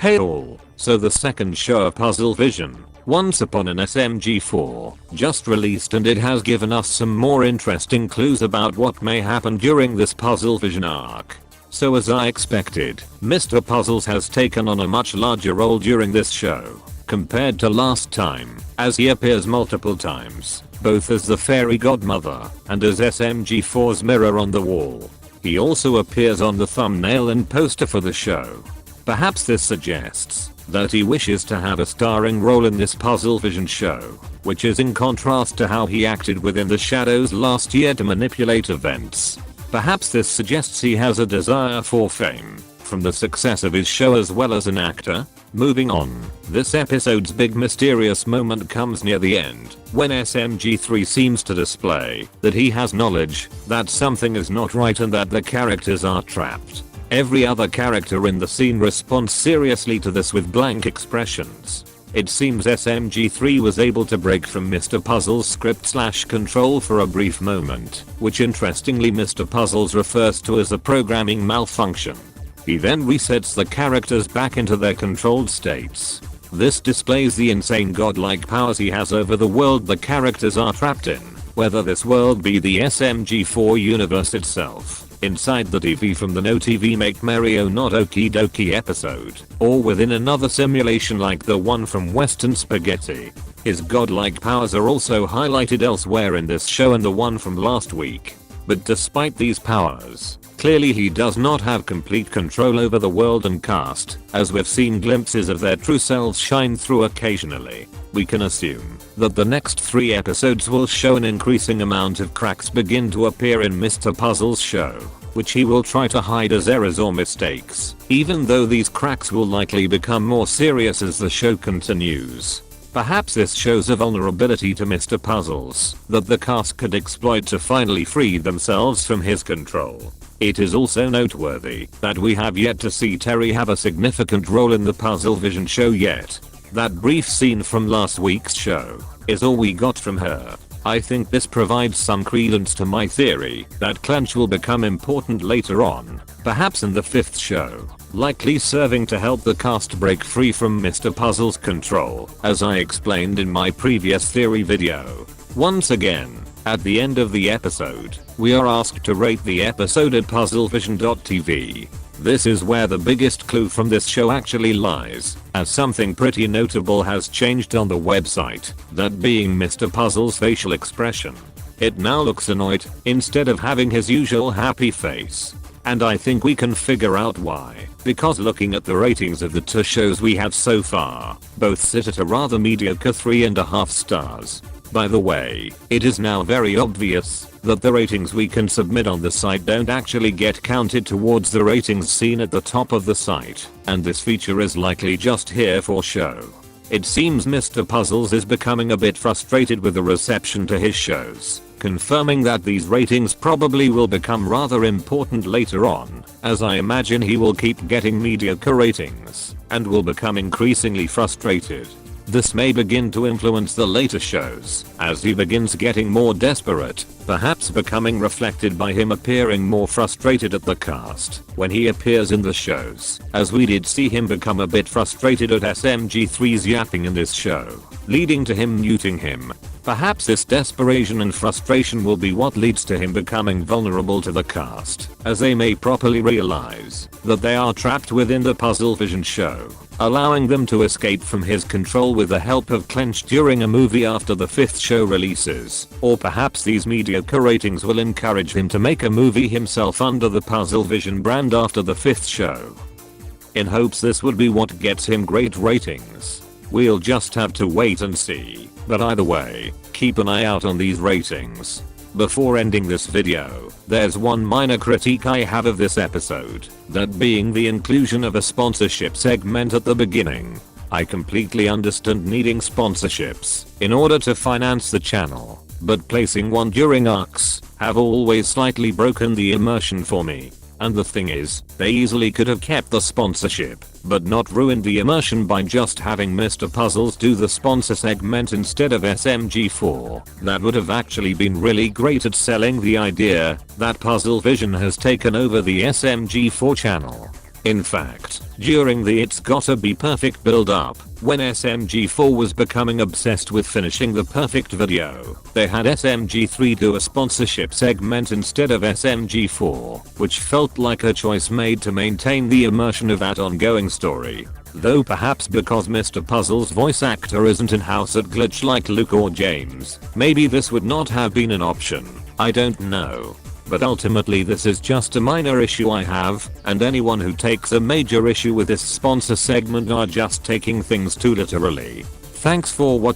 Hey all, so the second show of Puzzlevision, Once Upon an SMG4, just released, and it has given us some more interesting clues about what may happen during this Puzzlevision arc. So as I expected, Mr. Puzzles has taken on a much larger role during this show, compared to last time, as he appears multiple times, both as the fairy godmother and as SMG4's mirror on the wall. He also appears on the thumbnail and poster for the show. Perhaps this suggests that he wishes to have a starring role in this Puzzlevision show, which is in contrast to how he acted within the shadows last year to manipulate events. Perhaps this suggests he has a desire for fame from the success of his show as well as an actor. Moving on, this episode's big mysterious moment comes near the end, when SMG3 seems to display that he has knowledge that something is not right and that the characters are trapped. Every other character in the scene responds seriously to this with blank expressions. It seems SMG3 was able to break from Mr. Puzzle's script/control for a brief moment, which interestingly Mr. Puzzles refers to as a programming malfunction. He then resets the characters back into their controlled states. This displays the insane godlike powers he has over the world the characters are trapped in, whether this world be the SMG4 universe itself, inside the TV from the No TV Make Merry Oh Not Okie Dokie episode, or within another simulation like the one from Western Spaghetti. His godlike powers are also highlighted elsewhere in this show and the one from last week. But despite these powers, clearly he does not have complete control over the world and cast, as we've seen glimpses of their true selves shine through occasionally. We can assume that the next 3 episodes will show an increasing amount of cracks begin to appear in Mr. Puzzle's show, which he will try to hide as errors or mistakes, even though these cracks will likely become more serious as the show continues. Perhaps this shows a vulnerability to Mr. Puzzles that the cast could exploit to finally free themselves from his control. It is also noteworthy that we have yet to see Terry have a significant role in the Puzzlevision show yet. That brief scene from last week's show is all we got from her. I think this provides some credence to my theory that Clench will become important later on, perhaps in the 5th show, likely serving to help the cast break free from Mr. Puzzle's control, as I explained in my previous theory video. Once again, at the end of the episode, we are asked to rate the episode at puzzlevision.tv. This is where the biggest clue from this show actually lies, as something pretty notable has changed on the website, that being Mr. Puzzle's facial expression. It now looks annoyed, instead of having his usual happy face. And I think we can figure out why, because looking at the ratings of the 2 shows we have so far, both sit at a rather mediocre 3.5 stars. By the way, it is now very obvious that the ratings we can submit on the site don't actually get counted towards the ratings seen at the top of the site, and this feature is likely just here for show. It seems Mr. Puzzles is becoming a bit frustrated with the reception to his shows, confirming that these ratings probably will become rather important later on, as I imagine he will keep getting mediocre ratings, and will become increasingly frustrated. This may begin to influence the later shows, as he begins getting more desperate, perhaps becoming reflected by him appearing more frustrated at the cast when he appears in the shows, as we did see him become a bit frustrated at SMG3's yapping in this show, leading to him muting him. Perhaps this desperation and frustration will be what leads to him becoming vulnerable to the cast, as they may properly realize that they are trapped within the Puzzlevision show, allowing them to escape from his control with the help of Clench during a movie after the 5th show releases. Or perhaps these mediocre ratings will encourage him to make a movie himself under the Puzzlevision brand after the 5th show, in hopes this would be what gets him great ratings. We'll just have to wait and see, but either way, keep an eye out on these ratings. Before ending this video, there's one minor critique I have of this episode, that being the inclusion of a sponsorship segment at the beginning. I completely understand needing sponsorships in order to finance the channel, but placing one during arcs have always slightly broken the immersion for me. And the thing is, they easily could have kept the sponsorship, but not ruined the immersion by just having Mr. Puzzles do the sponsor segment instead of SMG4. That would have actually been really great at selling the idea that Puzzlevision has taken over the SMG4 channel. In fact, during the It's Gotta Be Perfect build up, when SMG4 was becoming obsessed with finishing the perfect video, they had SMG3 do a sponsorship segment instead of SMG4, which felt like a choice made to maintain the immersion of that ongoing story. Though perhaps because Mr. Puzzle's voice actor isn't in-house at Glitch like Luke or James, maybe this would not have been an option. I don't know. But ultimately this is just a minor issue I have, and anyone who takes a major issue with this sponsor segment are just taking things too literally. Thanks for watching.